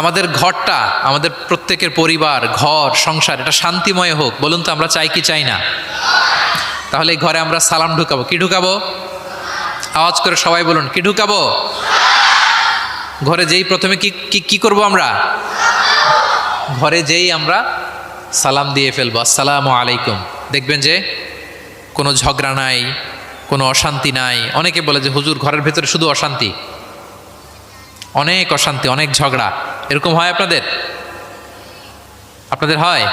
আমাদের ঘরটা, আমাদের প্রত্যেকের পরিবার, ঘর, সংসার এটা শান্তিময় হোক। বলুন তো আমরা চাই কি চাই না? তাহলে এই ঘরে আমরা সালাম ঢুকাবো। কি ঢুকাবো? আওয়াজ করে সবাই বলুন, কি ঢুকাবো? ঘরে যেই প্রথমে কি কি কি করব আমরা? ঘরে যেই আমরা সালাম দিয়ে ফেলবো, আসসালামু আলাইকুম। দেখবেন যে কোনো ঝগড়া নাই, কোনো অশান্তি নাই। অনেকে বলে যে হুজুর ঘরের ভেতরে শুধু অশান্তি, অনেক অশান্তি, অনেক ঝগড়া। এরকম হয় আপনাদের? আপনাদের হয়?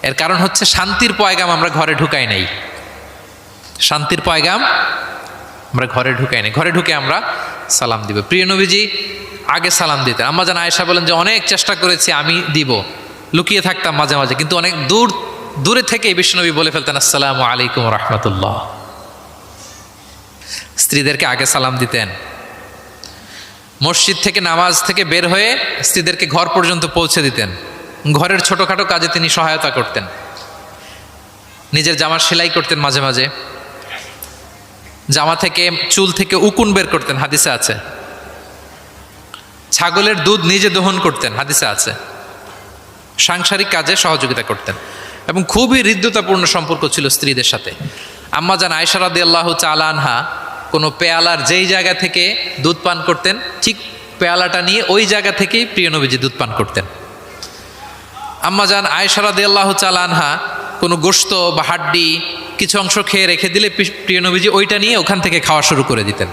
এর কারণ হচ্ছে শান্তির পয়গাম আমরা ঘরে ঢুকাই নাই। শান্তির পয়গাম আমরা ঘরে ঢুকাই নাই। ঘরে ঢুকে আমরা সালাম দিব। প্রিয় নবীজি আগে সালাম দিতেন। আম্মা জান আয়েশা বলেন যে অনেক চেষ্টা করেছি আমি দিব, লুকিয়ে থাকতাম মাঝে মাঝে, কিন্তু অনেক দূরে থেকে বিশ্বনবী বলে ফেলতেন আসসালামু আলাইকুম রাহমাতুল্লাহ। স্ত্রীদেরকে আগে সালাম দিতেন। মসজিদ থেকে নামাজ থেকে বের হয়ে স্ত্রীদেরকে ঘর পর্যন্ত পৌঁছে দিতেন। ঘরের ছোটোখাটো কাজে তিনি সহায়তা করতেন। নিজের জামার সেলাই করতেন, মাঝে মাঝে জামা থেকে চুল থেকে উকুন বের করতেন, হাদিসে আছে। ছাগলের দুধ নিজে দহন করতেন, হাদিসে আছে। সাংসারিক কাজে সহযোগিতা করতেন এবং খুবই হৃদ্যতাপূর্ণ সম্পর্ক ছিল স্ত্রীদের সাথে। আম্মা জান আয়েশা রাদিয়াল্লাহু তাআলা আনহা কোনো পেয়ালার যেই জায়গা থেকে দুধ পান করতেন, ঠিক পেয়ালাটা নিয়ে ওই জায়গা থেকেই প্রিয় নবীজি দুধ পান করতেন। আম্মা জান আয়েশা রাদিয়াল্লাহু তাআলা আনহা কোনো গোশত বা হাড্ডি কিছু অংশ খেয়ে রেখে দিলে প্রিয় নবীজি ওইটা নিয়ে ওখান থেকে খাওয়া শুরু করে দিতেন।